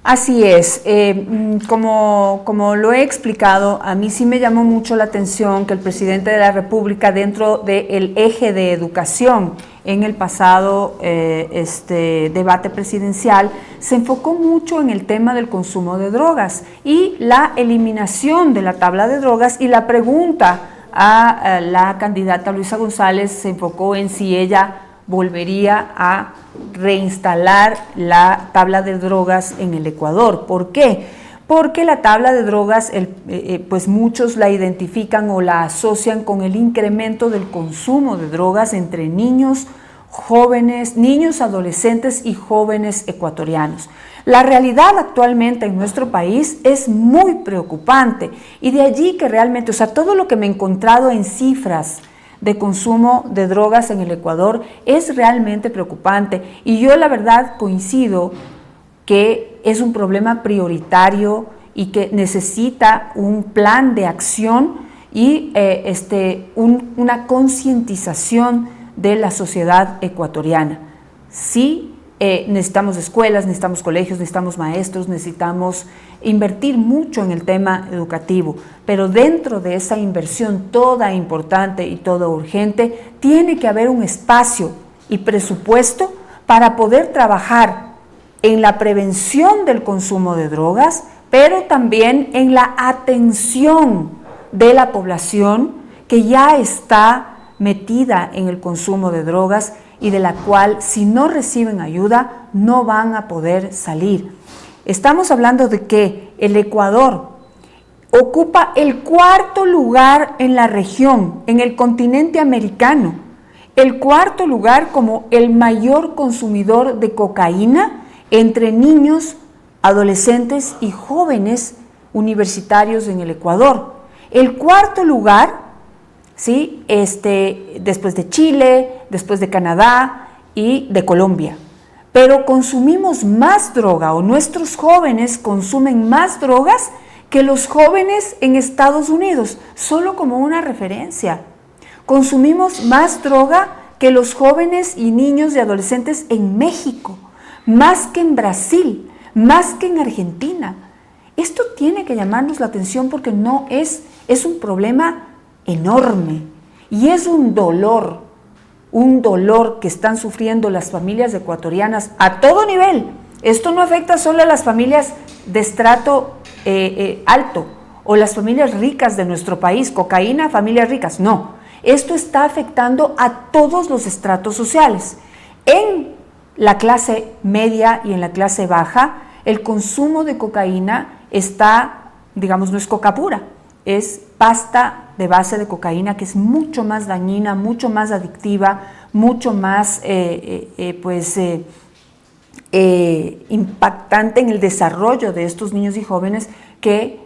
Así es, como lo he explicado, a mí sí me llamó mucho la atención que el presidente de la República, dentro del eje de educación en el pasado debate presidencial, se enfocó mucho en el tema del consumo de drogas y la eliminación de la tabla de drogas, y la pregunta a la candidata Luisa González se enfocó en si ella volvería a reinstalar la tabla de drogas en el Ecuador. ¿Por qué? Porque la tabla de drogas, pues muchos la identifican o la asocian con el incremento del consumo de drogas entre niños, jóvenes, niños, adolescentes y jóvenes ecuatorianos. La realidad actualmente en nuestro país es muy preocupante, y de allí que realmente, todo lo que me he encontrado en cifras de consumo de drogas en el Ecuador es realmente preocupante, y yo la verdad coincido que es un problema prioritario y que necesita un plan de acción y una concientización de la sociedad ecuatoriana. Sí, necesitamos escuelas, necesitamos colegios, necesitamos maestros, necesitamos invertir mucho en el tema educativo, pero dentro de esa inversión toda importante y toda urgente, tiene que haber un espacio y presupuesto para poder trabajar en la prevención del consumo de drogas, pero también en la atención de la población que ya está metida en el consumo de drogas y de la cual, si no reciben ayuda, no van a poder salir. Estamos hablando de que el Ecuador ocupa el 4º lugar en la región, en el continente americano, el 4º lugar como el mayor consumidor de cocaína entre niños, adolescentes y jóvenes universitarios en el Ecuador. El 4º lugar, ¿sí? Después de Chile, después de Canadá y de Colombia. Pero consumimos más droga, o nuestros jóvenes consumen más drogas que los jóvenes en Estados Unidos, solo como una referencia. Consumimos más droga que los jóvenes y niños y adolescentes en México, más que en Brasil, más que en Argentina. Esto tiene que llamarnos la atención porque es un problema enorme y es un dolor que están sufriendo las familias ecuatorianas a todo nivel. Esto no afecta solo a las familias de estrato alto o las familias ricas de nuestro país, cocaína, familias ricas, no. Esto está afectando a todos los estratos sociales. En la clase media y en la clase baja, el consumo de cocaína está, digamos, no es coca pura, es pasta de base de cocaína, que es mucho más dañina, mucho más adictiva, mucho más impactante en el desarrollo de estos niños y jóvenes que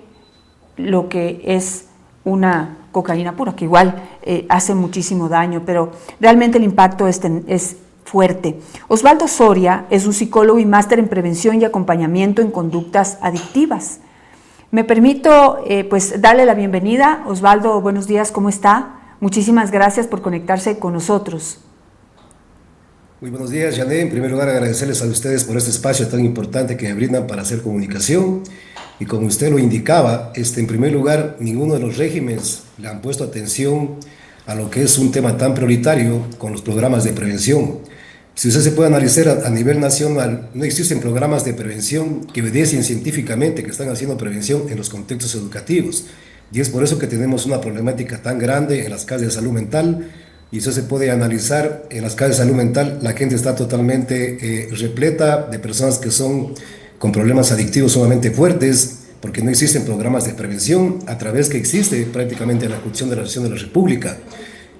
lo que es una cocaína pura, que igual hace muchísimo daño, pero realmente el impacto es fuerte. Osvaldo Soria es un psicólogo y máster en prevención y acompañamiento en conductas adictivas. Me permito darle la bienvenida. Osvaldo, buenos días, ¿cómo está? Muchísimas gracias por conectarse con nosotros. Muy buenos días, Jané. En primer lugar, agradecerles a ustedes por este espacio tan importante que me brindan para hacer comunicación. Y como usted lo indicaba, en primer lugar, ninguno de los regímenes le han puesto atención a lo que es un tema tan prioritario con los programas de prevención. Si usted se puede analizar a nivel nacional, no existen programas de prevención que obedecen científicamente, que están haciendo prevención en los contextos educativos. Y es por eso que tenemos una problemática tan grande en las casas de salud mental. Y eso se puede analizar en las casas de salud mental. La gente está totalmente repleta de personas que son con problemas adictivos sumamente fuertes, porque no existen programas de prevención a través que existe prácticamente la Constitución de la Nación de la República.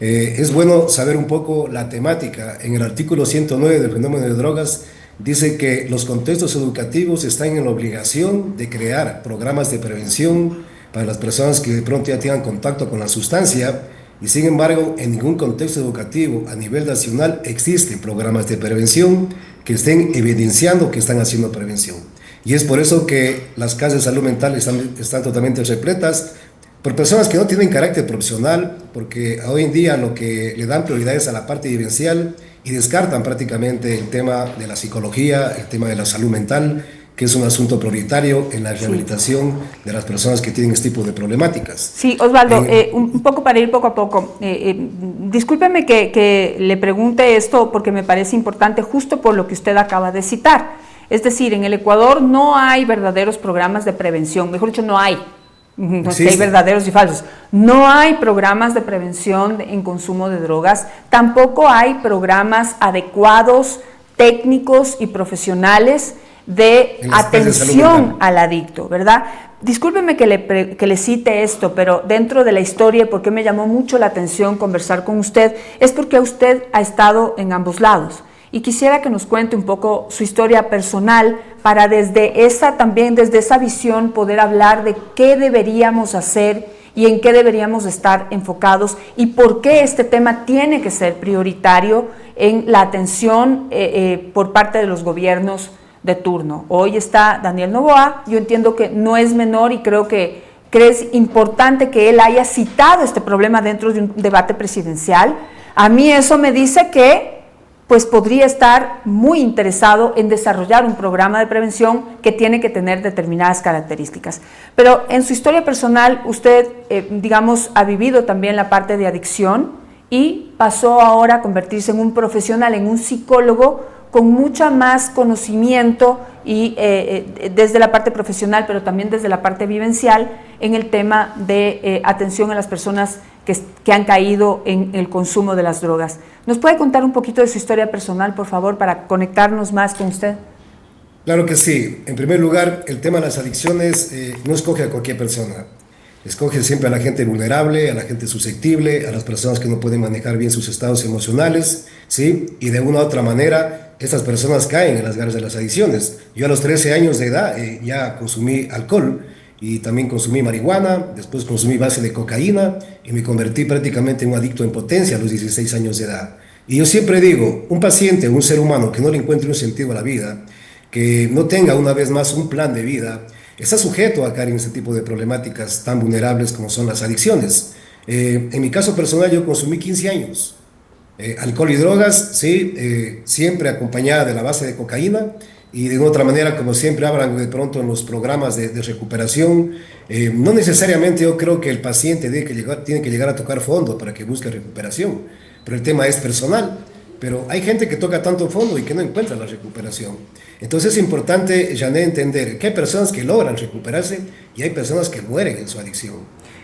Es bueno saber un poco la temática. En el artículo 109 del fenómeno de drogas dice que los contextos educativos están en la obligación de crear programas de prevención para las personas que de pronto ya tengan contacto con la sustancia, y sin embargo en ningún contexto educativo a nivel nacional existen programas de prevención que estén evidenciando que están haciendo prevención. Y es por eso que las casas de salud mental están totalmente repletas por personas que no tienen carácter profesional, porque hoy en día lo que le dan prioridad es a la parte vivencial y descartan prácticamente el tema de la psicología, el tema de la salud mental, que es un asunto prioritario en la Sí. rehabilitación de las personas que tienen este tipo de problemáticas. Sí, Osvaldo, un poco para ir poco a poco. Discúlpeme que le pregunte esto porque me parece importante justo por lo que usted acaba de citar. Es decir, en el Ecuador no hay verdaderos programas de prevención, mejor dicho, no hay. No es que hay verdaderos y falsos. No hay programas de prevención en consumo de drogas, tampoco hay programas adecuados, técnicos y profesionales de atención al adicto, ¿verdad? Discúlpeme que le cite esto, pero dentro de la historia, porque me llamó mucho la atención conversar con usted, es porque usted ha estado en ambos lados. Y quisiera que nos cuente un poco su historia personal para desde esa visión poder hablar de qué deberíamos hacer y en qué deberíamos estar enfocados y por qué este tema tiene que ser prioritario en la atención por parte de los gobiernos de turno. Hoy está Daniel Noboa, yo entiendo que no es menor y creo que es importante que él haya citado este problema dentro de un debate presidencial. A mí eso me dice que pues podría estar muy interesado en desarrollar un programa de prevención que tiene que tener determinadas características. Pero en su historia personal, usted, digamos, ha vivido también la parte de adicción y pasó ahora a convertirse en un profesional, en un psicólogo con mucha más conocimiento y desde la parte profesional, pero también desde la parte vivencial en el tema de atención a las personas que han caído en el consumo de las drogas. ¿Nos puede contar un poquito de su historia personal, por favor, para conectarnos más con usted? Claro que sí. En primer lugar, el tema de las adicciones no escoge a cualquier persona. Escoge siempre a la gente vulnerable, a la gente susceptible, a las personas que no pueden manejar bien sus estados emocionales, ¿sí? Y de una u otra manera, estas personas caen en las garras de las adicciones. Yo a los 13 años de edad ya consumí alcohol y también consumí marihuana, después consumí base de cocaína y me convertí prácticamente en un adicto en potencia a los 16 años de edad. Y yo siempre digo, un paciente, un ser humano que no le encuentre un sentido a la vida, que no tenga una vez más un plan de vida, está sujeto a caer en este tipo de problemáticas tan vulnerables como son las adicciones. En mi caso personal yo consumí 15 años. Alcohol y drogas, sí, siempre acompañada de la base de cocaína y de otra manera, como siempre hablan de pronto en los programas de recuperación, no necesariamente yo creo que el paciente tiene que llegar a tocar fondo para que busque recuperación, pero el tema es personal. Pero hay gente que toca tanto fondo y que no encuentra la recuperación. Entonces es importante, Jané, entender que hay personas que logran recuperarse y hay personas que mueren en su adicción.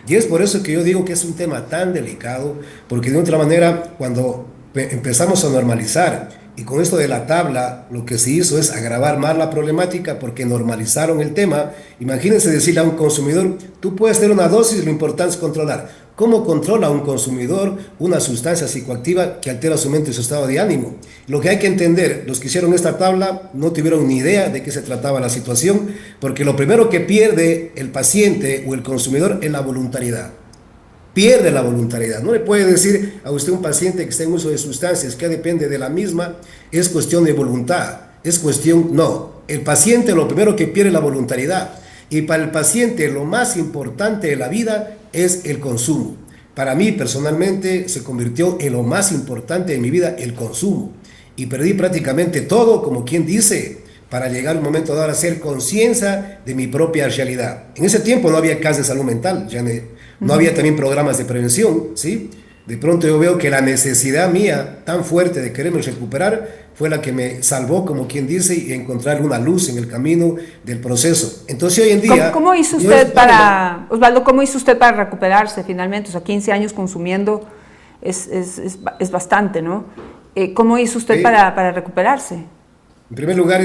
Y es por eso que yo digo que es un tema tan delicado, porque de otra manera, cuando empezamos a normalizar, y con esto de la tabla, lo que se hizo es agravar más la problemática porque normalizaron el tema. Imagínense decirle a un consumidor, tú puedes tener una dosis, lo importante es controlar. ¿Cómo controla un consumidor una sustancia psicoactiva que altera su mente y su estado de ánimo? Lo que hay que entender, los que hicieron esta tabla no tuvieron ni idea de qué se trataba la situación, porque lo primero que pierde el paciente o el consumidor es la voluntariedad. Pierde la voluntariedad. No le puede decir a usted un paciente que está en uso de sustancias que depende de la misma, es cuestión de voluntad, es cuestión, no. El paciente lo primero que pierde es la voluntariedad. Y para el paciente lo más importante de la vida es el consumo. Para mí personalmente se convirtió en lo más importante de mi vida el consumo. Y perdí prácticamente todo, como quien dice, para llegar un momento dado a hacer conciencia de mi propia realidad. En ese tiempo no había casas de salud mental, no había también programas de prevención, ¿sí? De pronto yo veo que la necesidad mía tan fuerte de quererme recuperar fue la que me salvó, como quien dice, y encontrar una luz en el camino del proceso. Entonces hoy en día... ¿Cómo hizo usted para, Osvaldo, cómo hizo usted para recuperarse finalmente? O sea, 15 años consumiendo es bastante, ¿no? ¿Cómo hizo usted para recuperarse? En primer lugar,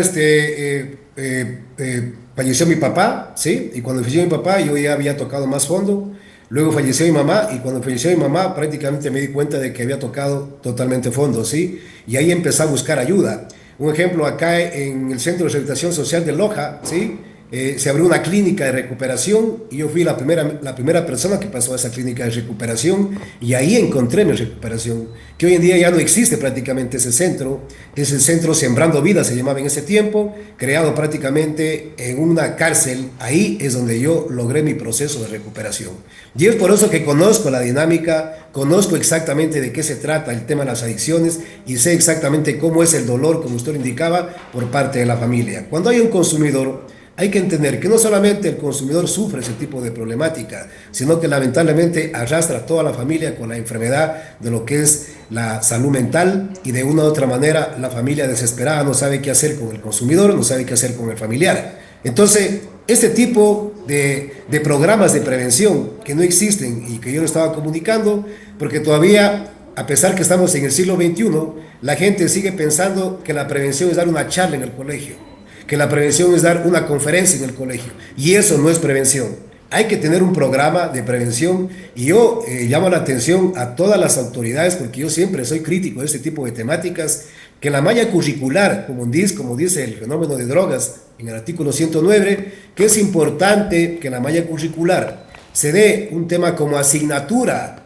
falleció mi papá, ¿sí? Y cuando falleció mi papá yo ya había tocado más fondo. Luego falleció mi mamá y cuando falleció mi mamá prácticamente me di cuenta de que había tocado totalmente fondo, ¿sí? Y ahí empecé a buscar ayuda. Un ejemplo, acá en el Centro de Rehabilitación Social de Loja, ¿sí? se abrió una clínica de recuperación y yo fui la primera persona que pasó a esa clínica de recuperación y ahí encontré mi recuperación, que hoy en día ya no existe prácticamente ese centro. Es el centro Sembrando Vida, se llamaba en ese tiempo, creado prácticamente en una cárcel. Ahí es donde yo logré mi proceso de recuperación. Y es por eso que conozco la dinámica, conozco exactamente de qué se trata el tema de las adicciones y sé exactamente cómo es el dolor, como usted lo indicaba, por parte de la familia. Cuando hay un consumidor, hay que entender que no solamente el consumidor sufre ese tipo de problemática, sino que lamentablemente arrastra a toda la familia con la enfermedad de lo que es la salud mental y de una u otra manera la familia desesperada no sabe qué hacer con el consumidor, no sabe qué hacer con el familiar. Entonces, este tipo de programas de prevención que no existen y que yo lo estaba comunicando, porque todavía, a pesar que estamos en el siglo XXI, la gente sigue pensando que la prevención es dar una charla en el colegio, que la prevención es dar una conferencia en el colegio, y eso no es prevención. Hay que tener un programa de prevención y yo llamo la atención a todas las autoridades, porque yo siempre soy crítico de este tipo de temáticas, que la malla curricular, como dice el fenómeno de drogas en el artículo 109, que es importante que la malla curricular se dé un tema como asignatura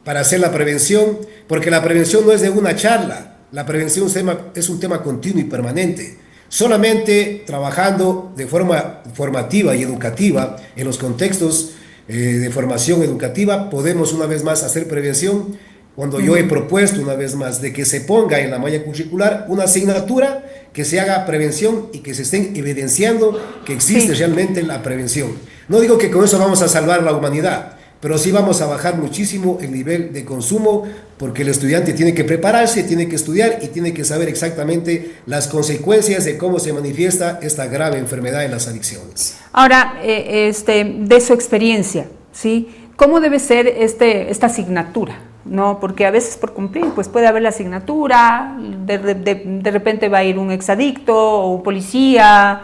para hacer la prevención, porque la prevención no es de una charla, la prevención es un tema continuo y permanente. Solamente trabajando de forma formativa y educativa en los contextos de formación educativa podemos una vez más hacer prevención. Cuando yo he propuesto una vez más de que se ponga en la malla curricular una asignatura que se haga prevención y que se estén evidenciando que existe realmente la prevención. No digo que con eso vamos a salvar la humanidad, pero sí vamos a bajar muchísimo el nivel de consumo, porque el estudiante tiene que prepararse, tiene que estudiar y tiene que saber exactamente las consecuencias de cómo se manifiesta esta grave enfermedad en las adicciones. Ahora, de su experiencia, ¿sí? ¿Cómo debe ser esta asignatura? ¿No? Porque a veces por cumplir, pues puede haber la asignatura, de repente va a ir un exadicto o un policía,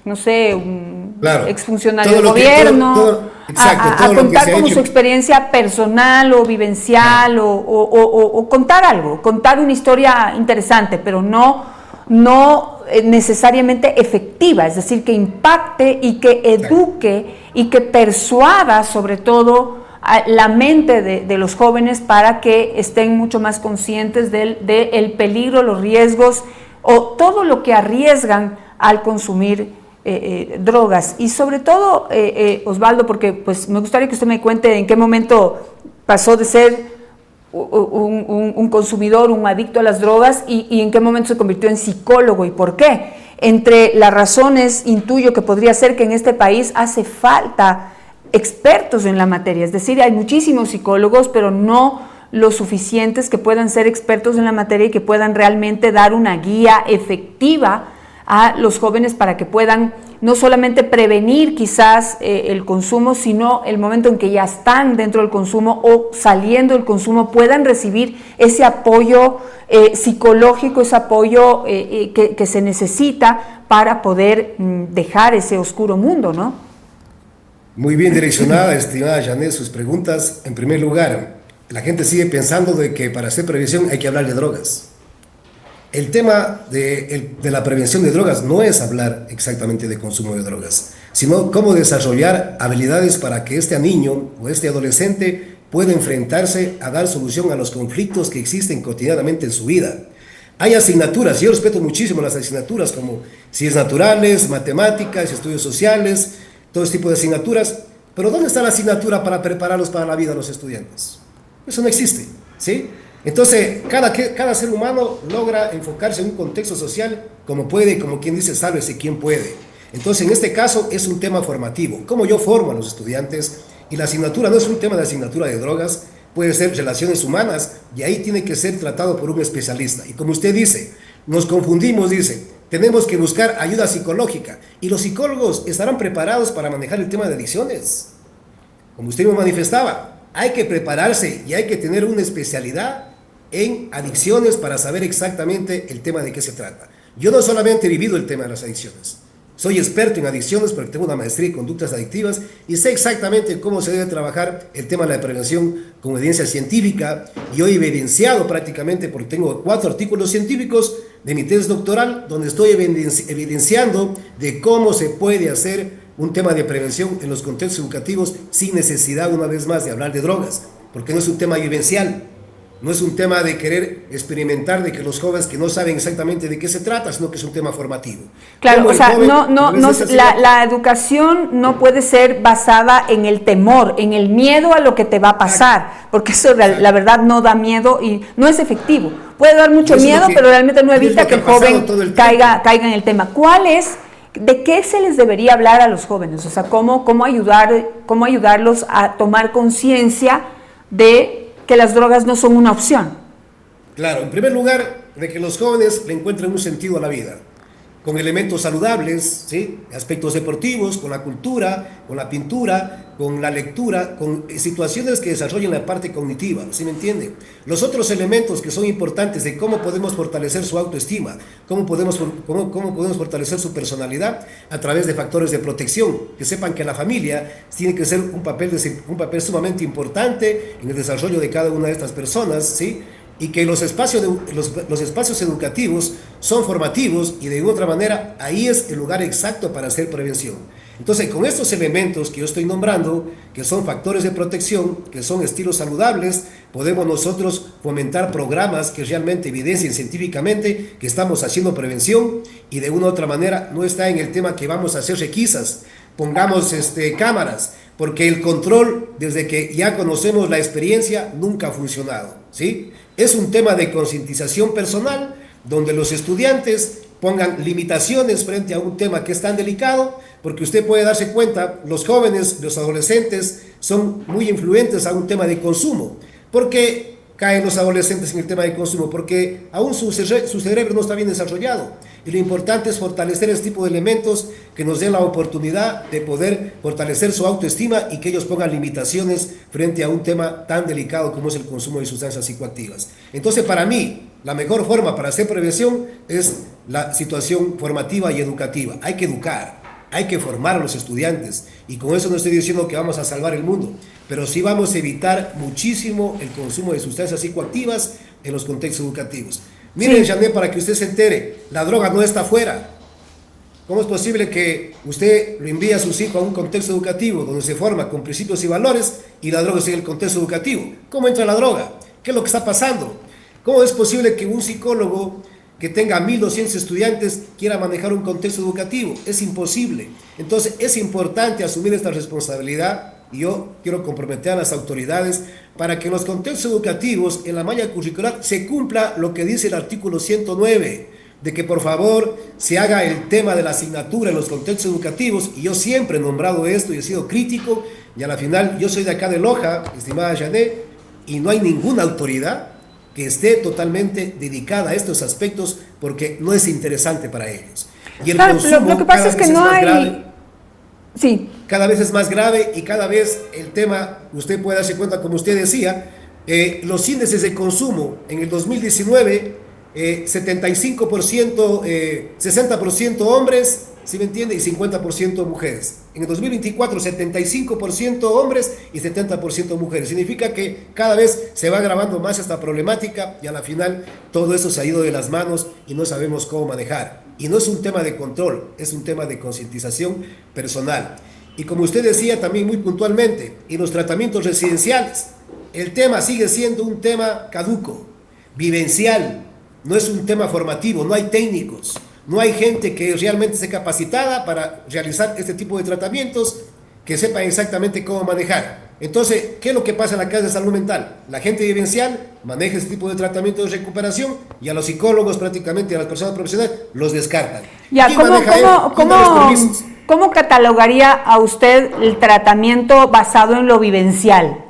no sé, un exfuncionario del gobierno, a contar como su experiencia personal o vivencial o contar algo, contar una historia interesante, pero no necesariamente efectiva, es decir, que impacte y que eduque y que persuada sobre todo a la mente de los jóvenes para que estén mucho más conscientes del peligro, los riesgos o todo lo que arriesgan al consumir drogas. Y sobre todo, Osvaldo, porque pues me gustaría que usted me cuente en qué momento pasó de ser un consumidor, un adicto a las drogas y en qué momento se convirtió en psicólogo y por qué. Entre las razones, intuyo que podría ser que en este país hace falta expertos en la materia, es decir, hay muchísimos psicólogos, pero no lo suficientes que puedan ser expertos en la materia y que puedan realmente dar una guía efectiva a los jóvenes para que puedan no solamente prevenir quizás el consumo, sino el momento en que ya están dentro del consumo o saliendo del consumo puedan recibir ese apoyo psicológico, ese apoyo que se necesita para poder dejar ese oscuro mundo, ¿no? Muy bien direccionada, estimada Janet, sus preguntas. En primer lugar, la gente sigue pensando de que para hacer prevención hay que hablar de drogas. El tema de la prevención de drogas no es hablar exactamente de consumo de drogas, sino cómo desarrollar habilidades para que este niño o este adolescente pueda enfrentarse a dar solución a los conflictos que existen cotidianamente en su vida. Hay asignaturas, yo respeto muchísimo las asignaturas como ciencias naturales, matemáticas, estudios sociales, todo este tipo de asignaturas, pero ¿dónde está la asignatura para prepararlos para la vida a los estudiantes? Eso no existe, ¿sí? Entonces, cada ser humano logra enfocarse en un contexto social como puede, como quien dice, sálvese quien puede. Entonces, en este caso, es un tema formativo. ¿Cómo yo formo a los estudiantes? Y la asignatura no es un tema de asignatura de drogas, puede ser relaciones humanas, y ahí tiene que ser tratado por un especialista. Y como usted dice, nos confundimos, dice, tenemos que buscar ayuda psicológica, y los psicólogos estarán preparados para manejar el tema de adicciones. Como usted me manifestaba, hay que prepararse y hay que tener una especialidad en adicciones para saber exactamente el tema de qué se trata. Yo no solamente he vivido el tema de las adicciones, soy experto en adicciones porque tengo una maestría en conductas adictivas y sé exactamente cómo se debe trabajar el tema de la prevención con evidencia científica, y hoy he evidenciado prácticamente, porque tengo 4 artículos científicos de mi tesis doctoral, donde estoy evidenciando de cómo se puede hacer un tema de prevención en los contextos educativos sin necesidad, una vez más, de hablar de drogas, porque no es un tema vivencial. No es un tema de querer experimentar, de que los jóvenes que no saben exactamente de qué se trata, sino que es un tema formativo. Claro, o sea, la educación no puede ser basada en el temor, en el miedo a lo que te va a pasar, porque eso la verdad no da miedo y no es efectivo. Puede dar mucho miedo, pero realmente no evita que el joven caiga en el tema. ¿De qué se les debería hablar a los jóvenes? O sea, cómo ayudarlos a tomar conciencia de que las drogas no son una opción. Claro, en primer lugar, de que los jóvenes le encuentren un sentido a la vida, con elementos saludables, ¿sí? Aspectos deportivos, con la cultura, con la pintura, con la lectura, con situaciones que desarrollen la parte cognitiva, ¿sí me entiende? Los otros elementos que son importantes de cómo podemos fortalecer su autoestima, cómo podemos fortalecer su personalidad a través de factores de protección, que sepan que la familia tiene que ser un papel sumamente importante en el desarrollo de cada una de estas personas, ¿sí? Y que los espacios educativos son formativos y de otra manera ahí es el lugar exacto para hacer prevención. Entonces, con estos elementos que yo estoy nombrando, que son factores de protección, que son estilos saludables, podemos nosotros fomentar programas que realmente evidencien científicamente que estamos haciendo prevención y de una u otra manera no está en el tema que vamos a hacer requisas, pongamos cámaras, porque el control, desde que ya conocemos la experiencia, nunca ha funcionado, ¿sí? Es un tema de concientización personal, donde los estudiantes pongan limitaciones frente a un tema que es tan delicado, porque usted puede darse cuenta, los jóvenes, los adolescentes, son muy influentes a un tema de consumo. ¿Por qué caen los adolescentes en el tema de consumo? Porque aún su cerebro no está bien desarrollado. Y lo importante es fortalecer este tipo de elementos que nos den la oportunidad de poder fortalecer su autoestima y que ellos pongan limitaciones frente a un tema tan delicado como es el consumo de sustancias psicoactivas. Entonces, para mí, la mejor forma para hacer prevención es la situación formativa y educativa. Hay que educar, hay que formar a los estudiantes. Y con eso no estoy diciendo que vamos a salvar el mundo, pero sí vamos a evitar muchísimo el consumo de sustancias psicoactivas en los contextos educativos. Miren, sí. Janet, para que usted se entere, la droga no está afuera. ¿Cómo es posible que usted lo envíe a sus hijos a un contexto educativo donde se forma con principios y valores y la droga sigue el contexto educativo? ¿Cómo entra la droga? ¿Qué es lo que está pasando? ¿Cómo es posible que un psicólogo que tenga 1.200 estudiantes quiera manejar un contexto educativo? Es imposible. Entonces es importante asumir esta responsabilidad y yo quiero comprometer a las autoridades para que en los contextos educativos, en la malla curricular, se cumpla lo que dice el artículo 109, de que por favor se haga el tema de la asignatura en los contextos educativos, y yo siempre he nombrado esto y he sido crítico, y a la final yo soy de acá de Loja, estimada Janet, y no hay ninguna autoridad que esté totalmente dedicada a estos aspectos porque no es interesante para ellos. Y el consumo lo que pasa es que no hay... grave, sí. Cada vez es más grave y cada vez el tema, usted puede darse cuenta, como usted decía, los índices de consumo en el 2019, 75%, 60% hombres, ¿sí me entiende? Y 50% mujeres. En el 2024, 75% hombres y 70% mujeres. Significa que cada vez se va agravando más esta problemática y a la final todo eso se ha ido de las manos y no sabemos cómo manejar. Y no es un tema de control, es un tema de concientización personal. Y como usted decía también muy puntualmente, y los tratamientos residenciales, el tema sigue siendo un tema caduco, vivencial, no es un tema formativo, no hay técnicos, no hay gente que realmente esté capacitada para realizar este tipo de tratamientos, que sepan exactamente cómo manejar. Entonces, ¿qué es lo que pasa en la casa de salud mental? La gente vivencial maneja este tipo de tratamiento de recuperación y a los psicólogos, prácticamente a las personas profesionales, los descartan. Ya, ¿cómo catalogaría a usted el tratamiento basado en lo vivencial?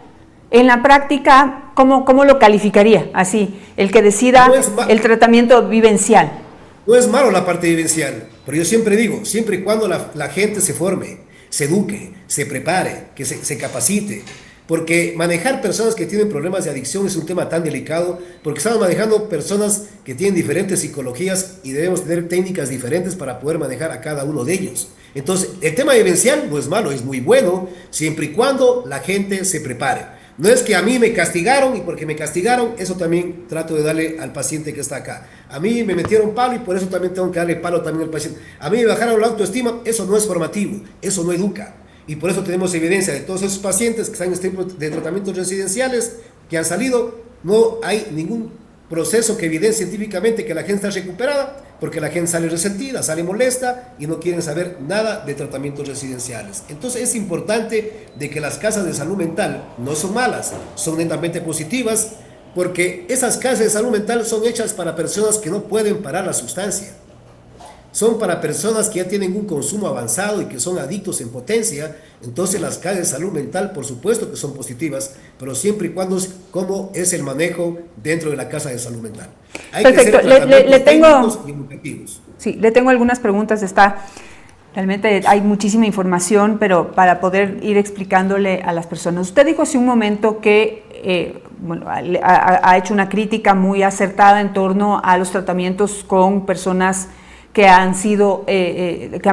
En la práctica, ¿cómo lo calificaría? Así, el que decida el tratamiento vivencial. No es malo la parte vivencial, pero yo siempre digo, siempre y cuando la gente se forme, se eduque, se prepare, que se capacite, porque manejar personas que tienen problemas de adicción es un tema tan delicado, porque estamos manejando personas que tienen diferentes psicologías y debemos tener técnicas diferentes para poder manejar a cada uno de ellos. Entonces, el tema vivencial no es malo, es muy bueno, siempre y cuando la gente se prepare. No es que a mí me castigaron y porque me castigaron, eso también trato de darle al paciente que está acá. A mí me metieron palo y por eso también tengo que darle palo también al paciente. A mí me bajaron la autoestima, eso no es formativo, eso no educa. Y por eso tenemos evidencia de todos esos pacientes que están en este tipo de tratamientos residenciales que han salido, no hay ningún proceso que evidencie científicamente que la gente está recuperada, porque la gente sale resentida, sale molesta y no quieren saber nada de tratamientos residenciales. Entonces es importante de que las casas de salud mental no son malas, son netamente positivas, porque esas casas de salud mental son hechas para personas que no pueden parar la sustancia. Son para personas que ya tienen un consumo avanzado y que son adictos en potencia. Entonces las casas de salud mental por supuesto que son positivas, pero siempre y cuando cómo es el manejo dentro de la casa de salud mental. Hay Perfecto, que hacer le tengo, y educativos. sí, le tengo algunas preguntas. Realmente hay muchísima información, pero para poder ir explicándole a las personas. Usted dijo hace un momento que ha hecho una crítica muy acertada en torno a los tratamientos con personas que han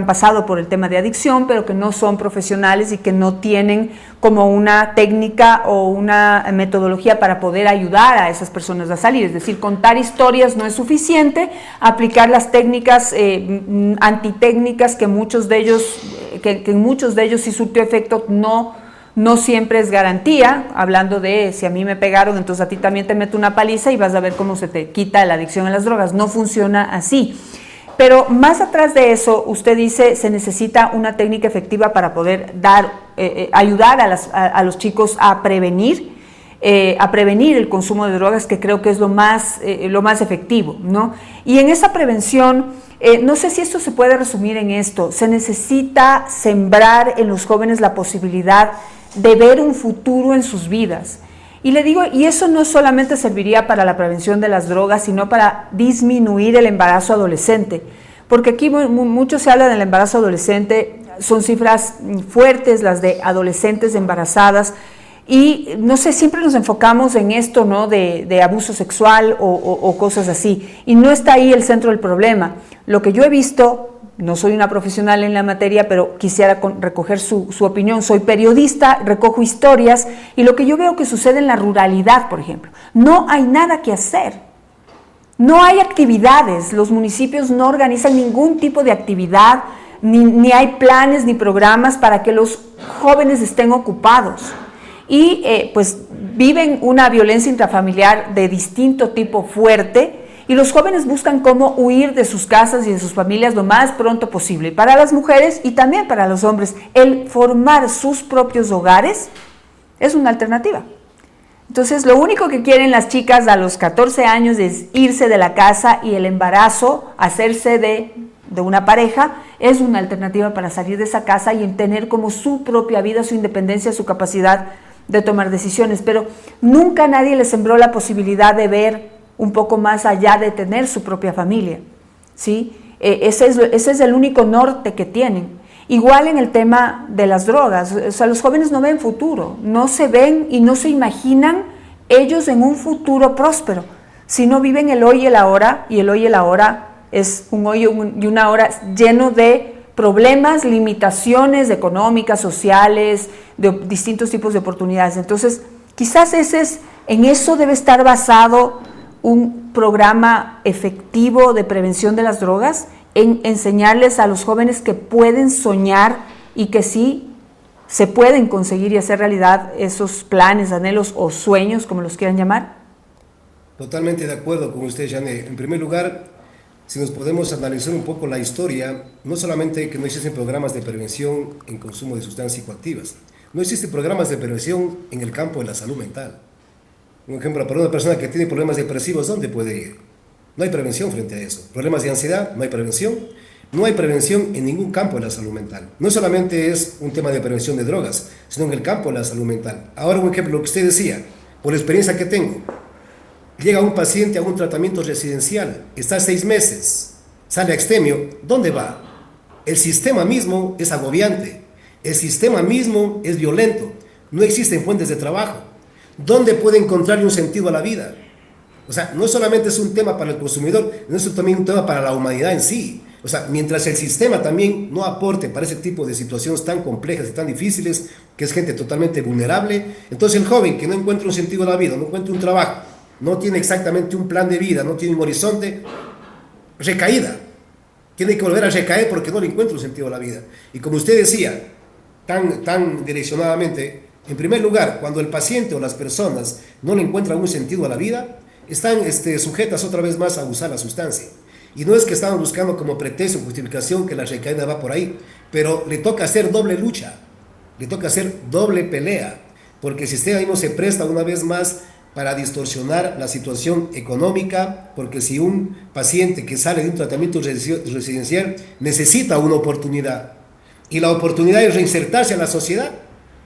pasado por el tema de adicción, pero que no son profesionales y que no tienen como una técnica o una metodología para poder ayudar a esas personas a salir. Es decir, contar historias no es suficiente, aplicar las técnicas antitécnicas que en muchos de ellos sí surtió efecto, no siempre es garantía. Hablando de si a mí me pegaron, entonces a ti también te meto una paliza y vas a ver cómo se te quita la adicción a las drogas. No funciona así. Pero más atrás de eso, usted dice, se necesita una técnica efectiva para poder ayudar a los chicos a prevenir el consumo de drogas, que creo que es lo más efectivo, ¿no? Y en esa prevención, no sé si esto se puede resumir en esto: se necesita sembrar en los jóvenes la posibilidad de ver un futuro en sus vidas. Y le digo, y eso no solamente serviría para la prevención de las drogas, sino para disminuir el embarazo adolescente, porque aquí mucho se habla del embarazo adolescente, son cifras fuertes las de adolescentes embarazadas, y no sé, siempre nos enfocamos en esto, ¿no?, de abuso sexual o cosas así, y no está ahí el centro del problema. Lo que yo he visto, no soy una profesional en la materia, pero quisiera recoger su opinión. Soy periodista, recojo historias, y lo que yo veo que sucede en la ruralidad, por ejemplo, no hay nada que hacer. No hay actividades, los municipios no organizan ningún tipo de actividad, ni hay planes ni programas para que los jóvenes estén ocupados. Y pues viven una violencia intrafamiliar de distinto tipo fuerte, y los jóvenes buscan cómo huir de sus casas y de sus familias lo más pronto posible. Para las mujeres y también para los hombres, el formar sus propios hogares es una alternativa. Entonces, lo único que quieren las chicas a los 14 años es irse de la casa, y el embarazo, hacerse de una pareja, es una alternativa para salir de esa casa y tener como su propia vida, su independencia, su capacidad de tomar decisiones. Pero nunca nadie les sembró la posibilidad de ver un poco más allá, de tener su propia familia, ¿sí? Ese es el único norte que tienen. Igual en el tema de las drogas, o sea, los jóvenes no ven futuro, no se ven y no se imaginan ellos en un futuro próspero, sino viven el hoy y el ahora, y el hoy y el ahora es un hoy y una hora lleno de problemas, limitaciones económicas, sociales, de distintos tipos de oportunidades. Entonces, quizás en eso debe estar basado un programa efectivo de prevención de las drogas, en enseñarles a los jóvenes que pueden soñar y que sí se pueden conseguir y hacer realidad esos planes, anhelos o sueños, como los quieran llamar. Totalmente de acuerdo con usted, Janet. En primer lugar, si nos podemos analizar un poco la historia, no solamente que no existen programas de prevención en consumo de sustancias psicoactivas, no existen programas de prevención en el campo de la salud mental. Un ejemplo, para una persona que tiene problemas depresivos, ¿dónde puede ir? No hay prevención frente a eso. Problemas de ansiedad, no hay prevención. No hay prevención en ningún campo de la salud mental. No solamente es un tema de prevención de drogas, sino en el campo de la salud mental. Ahora, un ejemplo, lo que usted decía, por la experiencia que tengo. Llega un paciente a un tratamiento residencial, está 6 meses, sale a extemio, ¿dónde va? El sistema mismo es agobiante, el sistema mismo es violento, no existen fuentes de trabajo. ¿Dónde puede encontrarle un sentido a la vida? O sea, no solamente es un tema para el consumidor, no es también un tema para la humanidad en sí. O sea, mientras el sistema también no aporte para ese tipo de situaciones tan complejas y tan difíciles, que es gente totalmente vulnerable, entonces el joven que no encuentra un sentido a la vida, no encuentra un trabajo, no tiene exactamente un plan de vida, no tiene un horizonte, recaída. Tiene que volver a recaer porque no le encuentra un sentido a la vida. Y como usted decía, tan direccionadamente, en primer lugar, cuando el paciente o las personas no le encuentran un sentido a la vida, están sujetas otra vez más a usar la sustancia. Y no es que estaban buscando como pretexto o justificación que la recaída va por ahí, pero le toca hacer doble lucha, le toca hacer doble pelea, porque el sistema mismo se presta una vez más para distorsionar la situación económica, porque si un paciente que sale de un tratamiento residencial necesita una oportunidad, y la oportunidad es reinsertarse a la sociedad.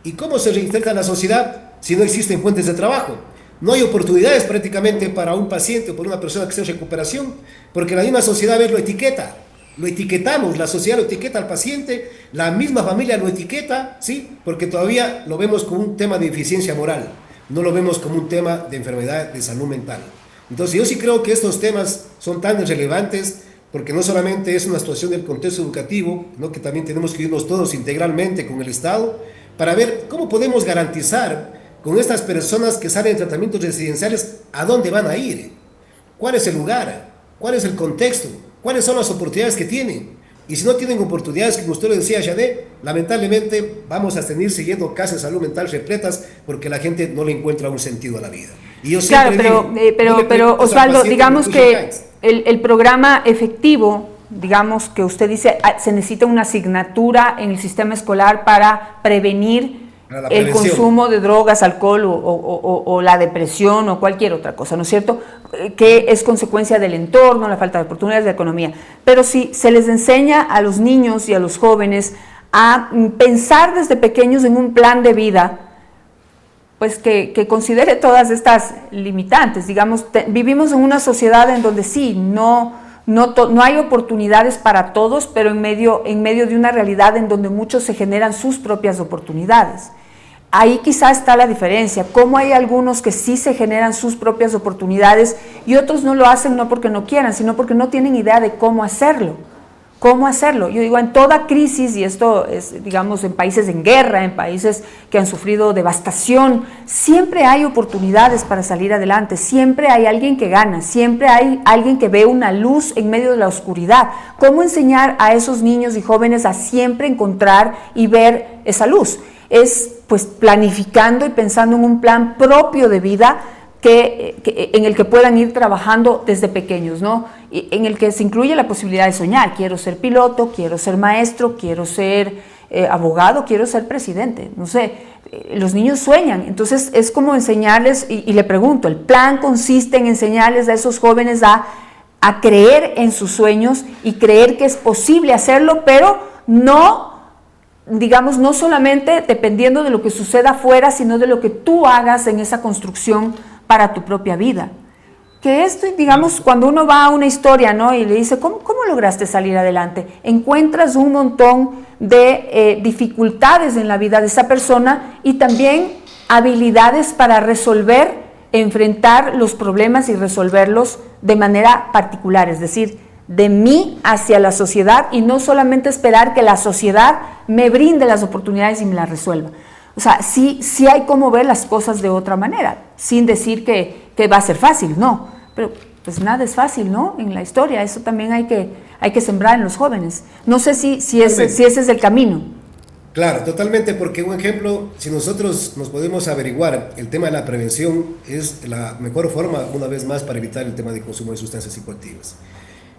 ¿Y cómo se reinserta a la sociedad si no existen fuentes de trabajo? No hay oportunidades prácticamente para un paciente o para una persona que esté en recuperación, porque la misma sociedad lo etiqueta. Lo etiquetamos, la sociedad lo etiqueta al paciente, la misma familia lo etiqueta, ¿sí? Porque todavía lo vemos como un tema de deficiencia moral, no lo vemos como un tema de enfermedad de salud mental. Entonces yo sí creo que estos temas son tan relevantes, porque no solamente es una situación del contexto educativo, ¿no? Que también tenemos que irnos todos integralmente con el Estado, para ver cómo podemos garantizar con estas personas que salen de tratamientos residenciales a dónde van a ir, cuál es el lugar, cuál es el contexto, cuáles son las oportunidades que tienen. Y si no tienen oportunidades, como usted lo decía, Janet, lamentablemente vamos a seguir siguiendo casas de salud mental repletas porque la gente no le encuentra un sentido a la vida. Y yo claro, pero Osvaldo, digamos que el programa efectivo, digamos que usted dice, se necesita una asignatura en el sistema escolar para prevenir el consumo de drogas, alcohol o la depresión o cualquier otra cosa, ¿no es cierto? Que es consecuencia del entorno, la falta de oportunidades, de la economía. Pero si se les enseña a los niños y a los jóvenes a pensar desde pequeños en un plan de vida, pues que considere todas estas limitantes. Digamos, vivimos en una sociedad en donde sí, no hay oportunidades para todos, pero en medio de una realidad en donde muchos se generan sus propias oportunidades. Ahí quizá está la diferencia, cómo hay algunos que sí se generan sus propias oportunidades y otros no lo hacen no porque no quieran, sino porque no tienen idea de cómo hacerlo. ¿Cómo hacerlo? Yo digo, en toda crisis, y esto es, digamos, en países en guerra, en países que han sufrido devastación, siempre hay oportunidades para salir adelante, siempre hay alguien que gana, siempre hay alguien que ve una luz en medio de la oscuridad. ¿Cómo enseñar a esos niños y jóvenes a siempre encontrar y ver esa luz? Es pues planificando y pensando en un plan propio de vida en el que puedan ir trabajando desde pequeños, ¿no? Y en el que se incluye la posibilidad de soñar. Quiero ser piloto, quiero ser maestro, quiero ser abogado, quiero ser presidente, no sé. Los niños sueñan, entonces es como enseñarles, y le pregunto, el plan consiste en enseñarles a esos jóvenes a creer en sus sueños y creer que es posible hacerlo, pero no, digamos, no solamente dependiendo de lo que suceda afuera, sino de lo que tú hagas en esa construcción para tu propia vida. Que esto, digamos, cuando uno va a una historia, ¿no? Y le dice, ¿cómo lograste salir adelante? Encuentras un montón de dificultades en la vida de esa persona y también habilidades para enfrentar los problemas y resolverlos de manera particular, es decir, de mí hacia la sociedad y no solamente esperar que la sociedad me brinde las oportunidades y me las resuelva. O sea, sí hay cómo ver las cosas de otra manera, sin decir que va a ser fácil, no. Pero pues nada es fácil, ¿no? En la historia, eso también hay que sembrar en los jóvenes. No sé si ese es el camino. Claro, totalmente, porque un ejemplo, si nosotros nos podemos averiguar, el tema de la prevención es la mejor forma, una vez más, para evitar el tema de consumo de sustancias psicoactivas.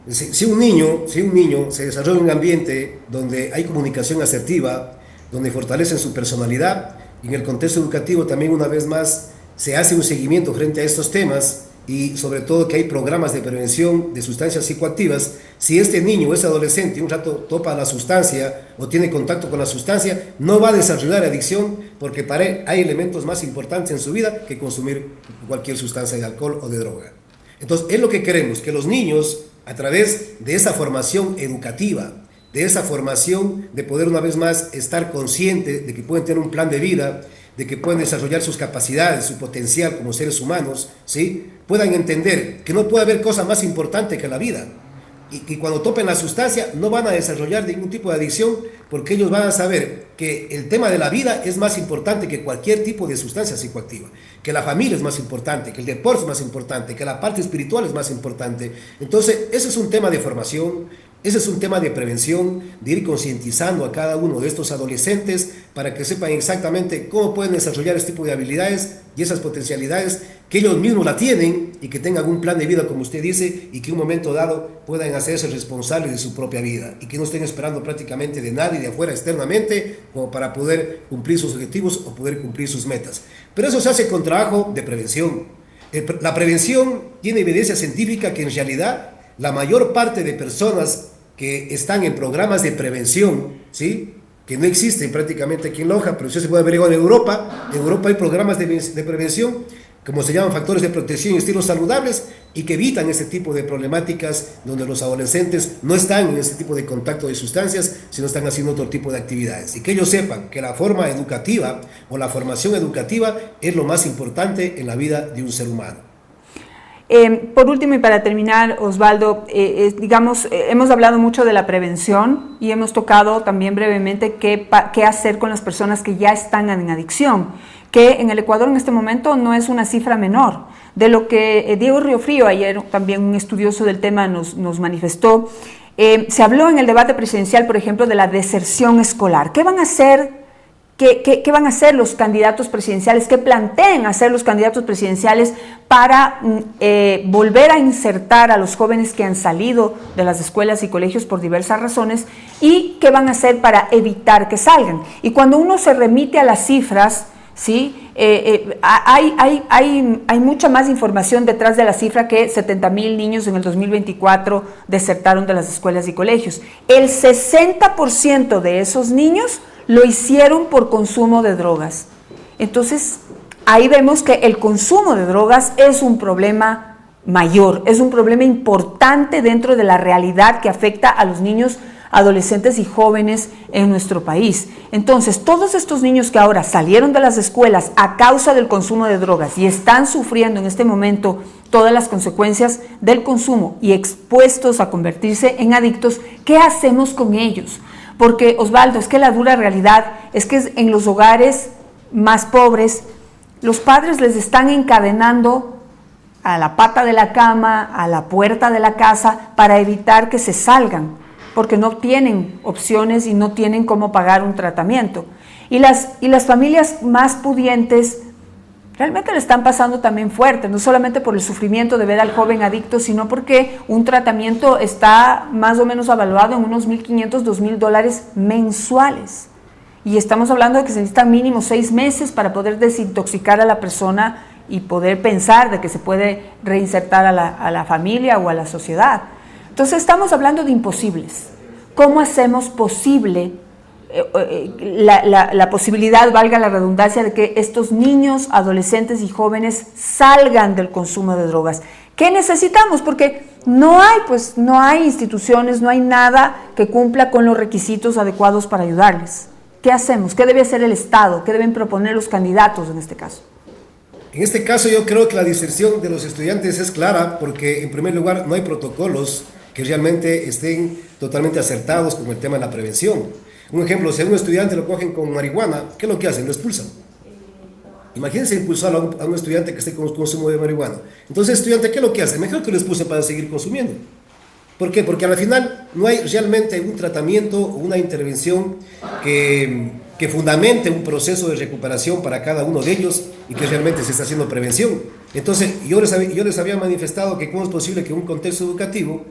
Si un niño se desarrolla en un ambiente donde hay comunicación asertiva, donde fortalecen su personalidad, y en el contexto educativo también una vez más se hace un seguimiento frente a estos temas y sobre todo que hay programas de prevención de sustancias psicoactivas. Si este niño o este adolescente un rato topa la sustancia o tiene contacto con la sustancia, no va a desarrollar adicción porque para él hay elementos más importantes en su vida que consumir cualquier sustancia de alcohol o de droga. Entonces es lo que queremos, que los niños, a través de esa formación educativa, de esa formación de poder una vez más estar consciente de que pueden tener un plan de vida, de que pueden desarrollar sus capacidades, su potencial como seres humanos, ¿sí? Puedan entender que no puede haber cosa más importante que la vida, y cuando topen la sustancia no van a desarrollar ningún tipo de adicción, porque ellos van a saber que el tema de la vida es más importante que cualquier tipo de sustancia psicoactiva, que la familia es más importante, que el deporte es más importante, que la parte espiritual es más importante. Entonces, ese es un tema de formación, ese es un tema de prevención, de ir concientizando a cada uno de estos adolescentes para que sepan exactamente cómo pueden desarrollar este tipo de habilidades y esas potencialidades, que ellos mismos la tienen y que tengan un plan de vida, como usted dice, y que en un momento dado puedan hacerse responsables de su propia vida y que no estén esperando prácticamente de nadie de afuera externamente como para poder cumplir sus objetivos o poder cumplir sus metas. Pero eso se hace con trabajo de prevención. La prevención tiene evidencia científica que en realidad la mayor parte de personas que están en programas de prevención, ¿sí?, que no existen prácticamente aquí en Loja, pero eso se puede averiguar en Europa. En Europa hay programas de prevención, como se llaman factores de protección y estilos saludables, y que evitan este tipo de problemáticas donde los adolescentes no están en este tipo de contacto de sustancias, sino están haciendo otro tipo de actividades. Y que ellos sepan que la forma educativa o la formación educativa es lo más importante en la vida de un ser humano. Por último y para terminar, Osvaldo, hemos hablado mucho de la prevención y hemos tocado también brevemente qué hacer con las personas que ya están en adicción, que en el Ecuador en este momento no es una cifra menor. De lo que Diego Riofrío, ayer también un estudioso del tema nos manifestó, se habló en el debate presidencial, por ejemplo, de la deserción escolar. ¿Qué van a hacer? ¿Qué van a hacer los candidatos presidenciales? ¿Qué plantean hacer los candidatos presidenciales para volver a insertar a los jóvenes que han salido de las escuelas y colegios por diversas razones? ¿Y qué van a hacer para evitar que salgan? Y cuando uno se remite a las cifras, ¿sí? Hay mucha más información detrás de la cifra que 70,000 niños en el 2024 desertaron de las escuelas y colegios. El 60% de esos niños lo hicieron por consumo de drogas. Entonces, ahí vemos que el consumo de drogas es un problema mayor, es un problema importante dentro de la realidad que afecta a los niños, adolescentes y jóvenes en nuestro país. Entonces, todos estos niños que ahora salieron de las escuelas a causa del consumo de drogas y están sufriendo en este momento todas las consecuencias del consumo y expuestos a convertirse en adictos, ¿qué hacemos con ellos? Porque, Osvaldo, es que la dura realidad es que en los hogares más pobres, los padres les están encadenando a la pata de la cama, a la puerta de la casa, para evitar que se salgan, porque no tienen opciones y no tienen cómo pagar un tratamiento. Y las familias más pudientes realmente le están pasando también fuerte, no solamente por el sufrimiento de ver al joven adicto, sino porque un tratamiento está más o menos evaluado en unos $1,500, $2,000 mensuales. Y estamos hablando de que se necesitan mínimo 6 meses para poder desintoxicar a la persona y poder pensar de que se puede reinsertar a la familia o a la sociedad. Entonces estamos hablando de imposibles. ¿Cómo hacemos posible la posibilidad, valga la redundancia, de que estos niños, adolescentes y jóvenes salgan del consumo de drogas? ¿Qué necesitamos? Porque no hay instituciones, no hay nada que cumpla con los requisitos adecuados para ayudarles. ¿Qué hacemos? ¿Qué debe hacer el Estado? ¿Qué deben proponer los candidatos en este caso? En este caso yo creo que la diserción de los estudiantes es clara, porque en primer lugar no hay protocolos que realmente estén totalmente acertados con el tema de la prevención. Un ejemplo, si a un estudiante lo cogen con marihuana, ¿qué es lo que hacen? Lo expulsan. Imagínense impulsar a un estudiante que esté con consumo de marihuana. Entonces, estudiante, ¿qué es lo que hace? Mejor que lo expulsen para seguir consumiendo. ¿Por qué? Porque al final no hay realmente un tratamiento o una intervención que fundamente un proceso de recuperación para cada uno de ellos y que realmente se está haciendo prevención. Entonces, yo les había manifestado que cómo es posible que en un contexto educativo,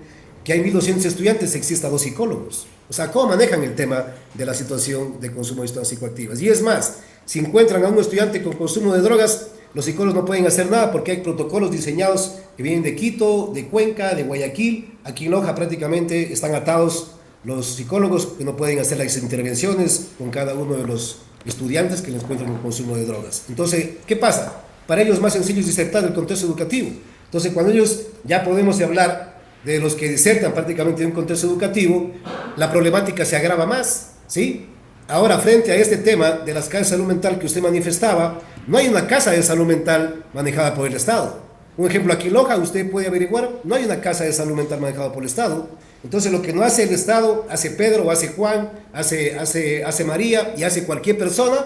que hay 1,200 estudiantes, exista 2 psicólogos. O sea, ¿cómo manejan el tema de la situación de consumo de sustancias psicoactivas? Y es más, si encuentran a un estudiante con consumo de drogas, los psicólogos no pueden hacer nada porque hay protocolos diseñados que vienen de Quito, de Cuenca, de Guayaquil. Aquí en Loja prácticamente están atados los psicólogos que no pueden hacer las intervenciones con cada uno de los estudiantes que les encuentran con consumo de drogas. Entonces, ¿qué pasa? Para ellos es más sencillo disertar el contexto educativo. Entonces, cuando ellos ya podemos hablar de los que disertan prácticamente en un contexto educativo, la problemática se agrava más, ¿sí? Ahora, frente a este tema de las casas de salud mental que usted manifestaba, no hay una casa de salud mental manejada por el Estado. Un ejemplo, aquí en Loja, usted puede averiguar, no hay una casa de salud mental manejada por el Estado. Entonces lo que no hace el Estado, hace Pedro, hace Juan, hace María y hace cualquier persona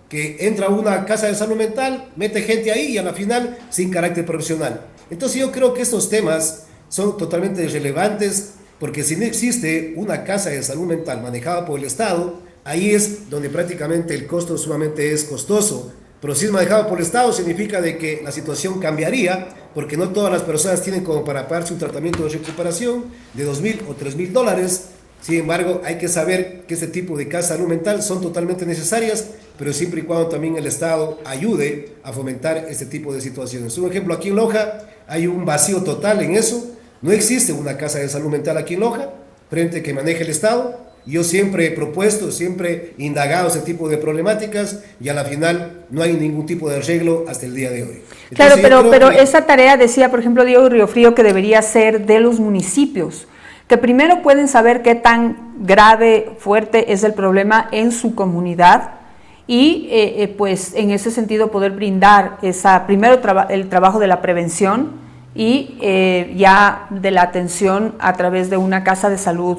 que entra a una casa de salud mental, mete gente ahí y a la final sin carácter profesional. Entonces yo creo que estos temas son totalmente irrelevantes porque si no existe una casa de salud mental manejada por el Estado, ahí es donde prácticamente el costo sumamente es costoso. Pero si es manejado por el Estado significa de que la situación cambiaría porque no todas las personas tienen como para pagarse un tratamiento de recuperación de $2,000 o $3,000. Sin embargo, hay que saber que este tipo de casas de salud mental son totalmente necesarias, pero siempre y cuando también el Estado ayude a fomentar este tipo de situaciones. Un ejemplo, aquí en Loja hay un vacío total en eso. No existe una casa de salud mental aquí en Loja, frente que maneje el Estado. Yo siempre he propuesto, siempre he indagado ese tipo de problemáticas y a la final no hay ningún tipo de arreglo hasta el día de hoy. Entonces, claro, pero esa tarea decía, por ejemplo, Diego Riofrío, que debería ser de los municipios, que primero pueden saber qué tan grave, fuerte es el problema en su comunidad y pues en ese sentido poder brindar primero el trabajo de la prevención y ya de la atención a través de una casa de salud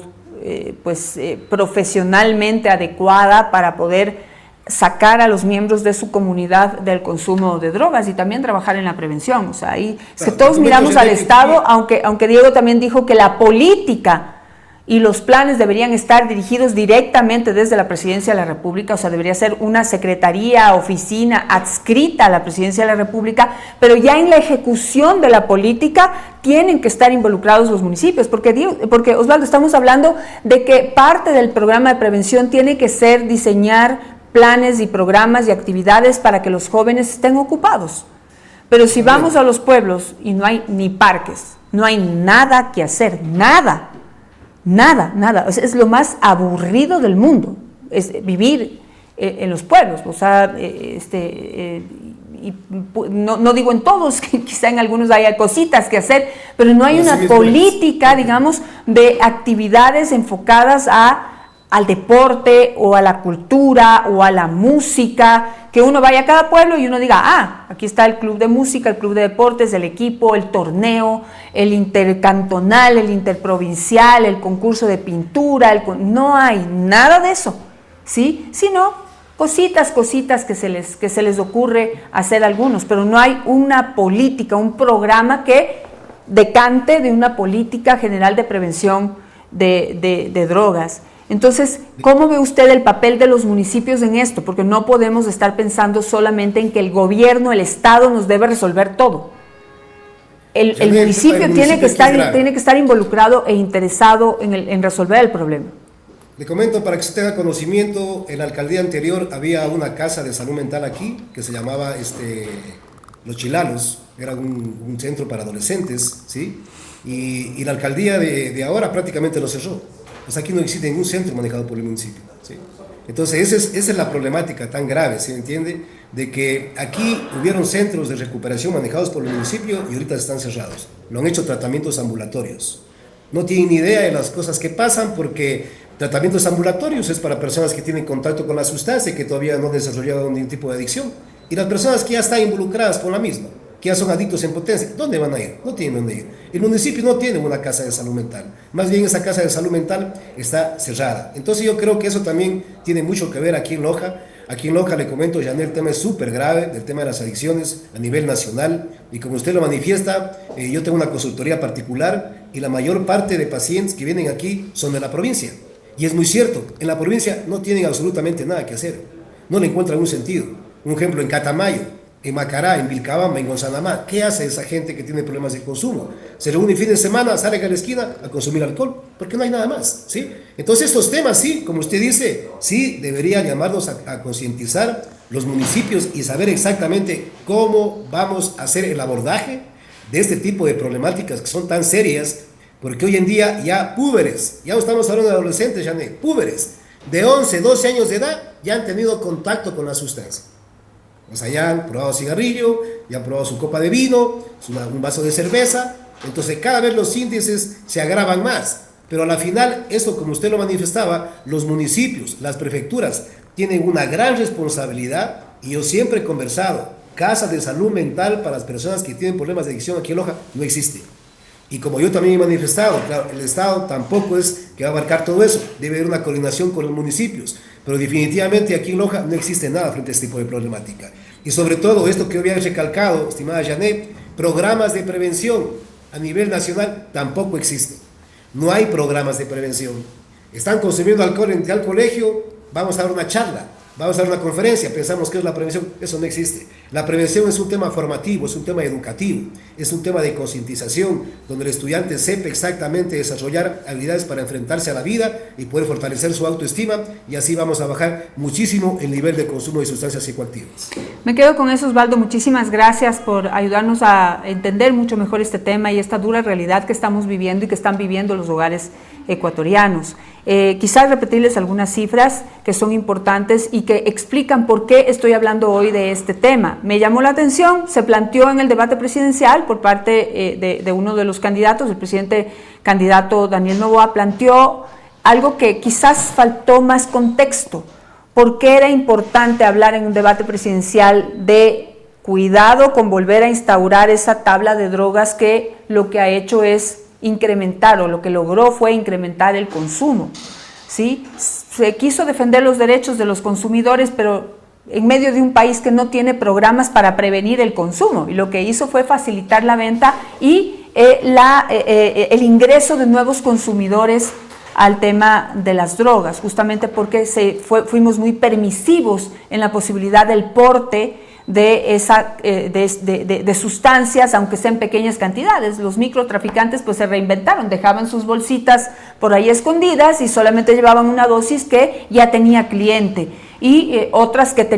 profesionalmente adecuada para poder sacar a los miembros de su comunidad del consumo de drogas y también trabajar en la prevención. O sea, ahí es que todos miramos al Estado, aunque Diego también dijo que la política y los planes deberían estar dirigidos directamente desde la Presidencia de la República, o sea, debería ser una secretaría, oficina adscrita a la Presidencia de la República, pero ya en la ejecución de la política tienen que estar involucrados los municipios, porque Osvaldo, estamos hablando de que parte del programa de prevención tiene que ser diseñar planes y programas y actividades para que los jóvenes estén ocupados. Pero si vamos a los pueblos y no hay ni parques, no hay nada que hacer, nada. O sea, es lo más aburrido del mundo, es vivir en los pueblos, o sea, no digo en todos, quizá en algunos haya cositas que hacer, pero no hay una política, digamos, de actividades enfocadas al deporte o a la cultura o a la música, que uno vaya a cada pueblo y uno diga, aquí está el club de música, el club de deportes, el equipo, el torneo, el intercantonal, el interprovincial, el concurso de pintura, no hay nada de eso, ¿sí? Sino cositas que se les ocurre hacer a algunos, pero no hay una política, un programa que decante de una política general de prevención de drogas. Entonces, ¿cómo ve usted el papel de los municipios en esto? Porque no podemos estar pensando solamente en que el gobierno, el Estado nos debe resolver todo. El municipio tiene que estar involucrado e interesado en resolver el problema. Le comento para que usted tenga conocimiento, en la alcaldía anterior había una casa de salud mental aquí que se llamaba Los Chilalos, era un centro para adolescentes, ¿sí? Y la alcaldía de ahora prácticamente lo cerró. Pues aquí no existe ningún centro manejado por el municipio, ¿sí? Entonces esa es la problemática tan grave, ¿se entiende? De que aquí hubieron centros de recuperación manejados por el municipio y ahorita están cerrados. No han hecho tratamientos ambulatorios. No tienen ni idea de las cosas que pasan porque tratamientos ambulatorios es para personas que tienen contacto con la sustancia y que todavía no han desarrollado ningún tipo de adicción. Y las personas que ya están involucradas con la misma, que ya son adictos en potencia, ¿dónde van a ir? No tienen dónde ir. El municipio no tiene una casa de salud mental. Más bien esa casa de salud mental está cerrada. Entonces yo creo que eso también tiene mucho que ver aquí en Loja. Aquí en Loja, le comento, Janet, el tema es súper grave, el tema de las adicciones a nivel nacional. Y como usted lo manifiesta, yo tengo una consultoría particular y la mayor parte de pacientes que vienen aquí son de la provincia. Y es muy cierto, en la provincia no tienen absolutamente nada que hacer. No le encuentran un sentido. Un ejemplo, en Catamayo, en Macará, en Vilcabamba, en Gonzanamá, ¿qué hace esa gente que tiene problemas de consumo? Se reúne fin de semana, sale a la esquina a consumir alcohol, porque no hay nada más, ¿sí? Entonces estos temas, sí, como usted dice, sí deberían llamarnos a concientizar los municipios y saber exactamente cómo vamos a hacer el abordaje de este tipo de problemáticas que son tan serias, porque hoy en día ya púberes, ya no estamos hablando de adolescentes, Janet, púberes, de 11, 12 años de edad, ya han tenido contacto con la sustancia. O sea, ya han probado cigarrillo, ya han probado su copa de vino, un vaso de cerveza. Entonces cada vez los índices se agravan más. Pero a la final, esto como usted lo manifestaba, los municipios, las prefecturas, tienen una gran responsabilidad. Y yo siempre he conversado, casas de salud mental para las personas que tienen problemas de adicción aquí en Loja no existe. Y como yo también he manifestado, claro, el Estado tampoco es que va a abarcar todo eso, debe haber una coordinación con los municipios, pero definitivamente aquí en Loja no existe nada frente a este tipo de problemática. Y sobre todo, esto que había recalcado, estimada Janet, programas de prevención a nivel nacional tampoco existen. No hay programas de prevención. Están consumiendo alcohol al colegio, vamos a dar una charla, vamos a dar una conferencia, pensamos que es la prevención, eso no existe. La prevención es un tema formativo, es un tema educativo, es un tema de concientización, donde el estudiante sepa exactamente desarrollar habilidades para enfrentarse a la vida y poder fortalecer su autoestima, y así vamos a bajar muchísimo el nivel de consumo de sustancias psicoactivas. Me quedo con eso, Osvaldo. Muchísimas gracias por ayudarnos a entender mucho mejor este tema y esta dura realidad que estamos viviendo y que están viviendo los hogares ecuatorianos. Quizás repetirles algunas cifras que son importantes y que explican por qué estoy hablando hoy de este tema. Me llamó la atención, se planteó en el debate presidencial por parte de uno de los candidatos, el presidente candidato Daniel Noboa, planteó algo que quizás faltó más contexto. ¿Por qué era importante hablar en un debate presidencial de cuidado con volver a instaurar esa tabla de drogas que lo que ha hecho es incrementar, o lo que logró fue incrementar el consumo? ¿Sí? Se quiso defender los derechos de los consumidores, pero en medio de un país que no tiene programas para prevenir el consumo, y lo que hizo fue facilitar la venta y el ingreso de nuevos consumidores al tema de las drogas, justamente porque fuimos muy permisivos en la posibilidad del porte de sustancias, aunque sean pequeñas cantidades. Los microtraficantes pues se reinventaron, dejaban sus bolsitas por ahí escondidas y solamente llevaban una dosis que ya tenía cliente, y otras que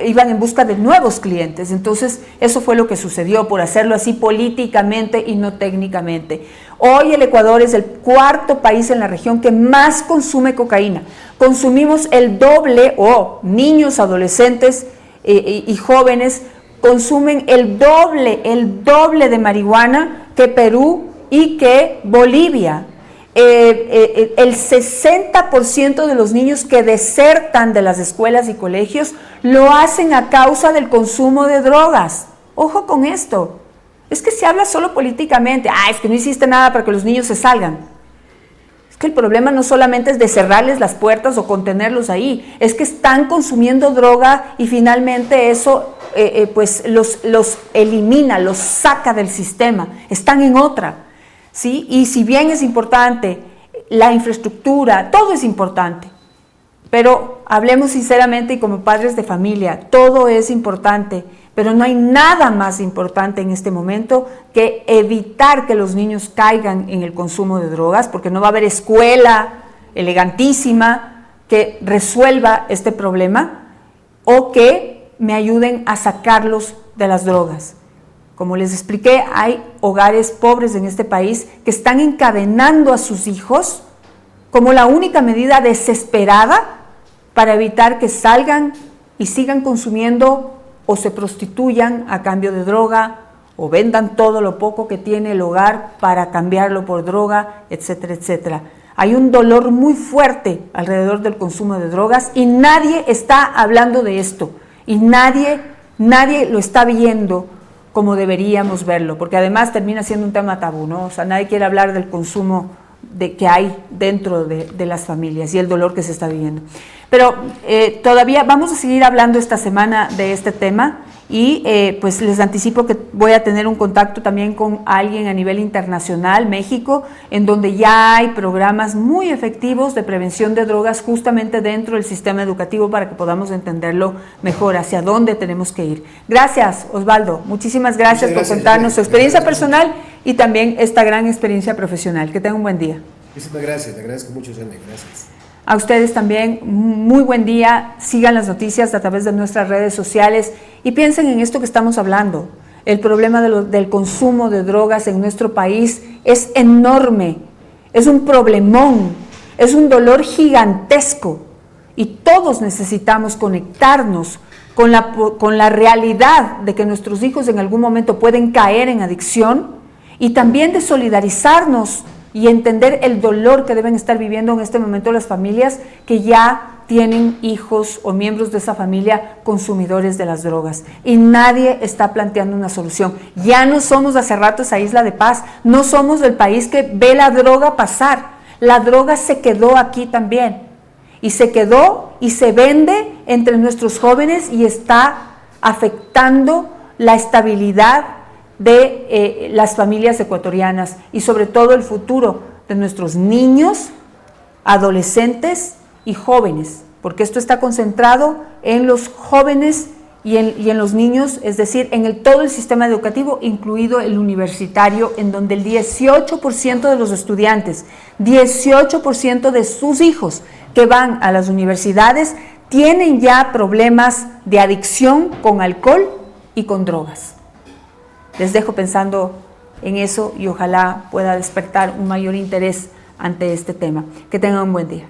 iban en busca de nuevos clientes. Entonces eso fue lo que sucedió, por hacerlo así políticamente y no técnicamente. Hoy el Ecuador es el cuarto país en la región que más consume cocaína. Consumimos el doble, niños, adolescentes y jóvenes consumen el doble de marihuana que Perú y que Bolivia. El 60% de los niños que desertan de las escuelas y colegios lo hacen a causa del consumo de drogas. Ojo con esto. Es que se habla solo políticamente. Es que no hiciste nada para que los niños se salgan. Es que el problema no solamente es de cerrarles las puertas o contenerlos ahí, es que están consumiendo droga y finalmente eso pues los elimina, los saca del sistema. Están en otra. ¿Sí? Y si bien es importante la infraestructura, todo es importante, pero hablemos sinceramente y como padres de familia, todo es importante, pero no hay nada más importante en este momento que evitar que los niños caigan en el consumo de drogas, porque no va a haber escuela elegantísima que resuelva este problema o que me ayuden a sacarlos de las drogas. Como les expliqué, hay hogares pobres en este país que están encadenando a sus hijos como la única medida desesperada para evitar que salgan y sigan consumiendo o se prostituyan a cambio de droga o vendan todo lo poco que tiene el hogar para cambiarlo por droga, etcétera, etcétera. Hay un dolor muy fuerte alrededor del consumo de drogas y nadie está hablando de esto y nadie lo está viendo como deberíamos verlo, porque además termina siendo un tema tabú, ¿no? O sea, nadie quiere hablar del consumo que hay dentro de las familias y el dolor que se está viviendo. Pero todavía vamos a seguir hablando esta semana de este tema y pues les anticipo que voy a tener un contacto también con alguien a nivel internacional, México, en donde ya hay programas muy efectivos de prevención de drogas justamente dentro del sistema educativo para que podamos entenderlo mejor, hacia dónde tenemos que ir. Gracias, Osvaldo. Muchísimas gracias por contarnos su experiencia personal y también esta gran experiencia profesional. Que tenga un buen día. Muchísimas gracias, te agradezco mucho, Janet. Gracias. A ustedes también, muy buen día. Sigan las noticias a través de nuestras redes sociales y piensen en esto que estamos hablando. El problema del consumo de drogas en nuestro país es enorme, es un problemón, es un dolor gigantesco y todos necesitamos conectarnos con la realidad de que nuestros hijos en algún momento pueden caer en adicción y también de solidarizarnos y entender el dolor que deben estar viviendo en este momento las familias que ya tienen hijos o miembros de esa familia consumidores de las drogas y nadie está planteando una solución. Ya no somos hace rato esa isla de paz, no somos el país que ve la droga pasar. La droga se quedó aquí también y se quedó y se vende entre nuestros jóvenes y está afectando la estabilidad de las familias ecuatorianas y sobre todo el futuro de nuestros niños, adolescentes y jóvenes, porque esto está concentrado en los jóvenes y en los niños, es decir, en todo el sistema educativo, incluido el universitario, en donde el 18% de los estudiantes, 18% de sus hijos que van a las universidades tienen ya problemas de adicción con alcohol y con drogas. Les dejo pensando en eso y ojalá pueda despertar un mayor interés ante este tema. Que tengan un buen día.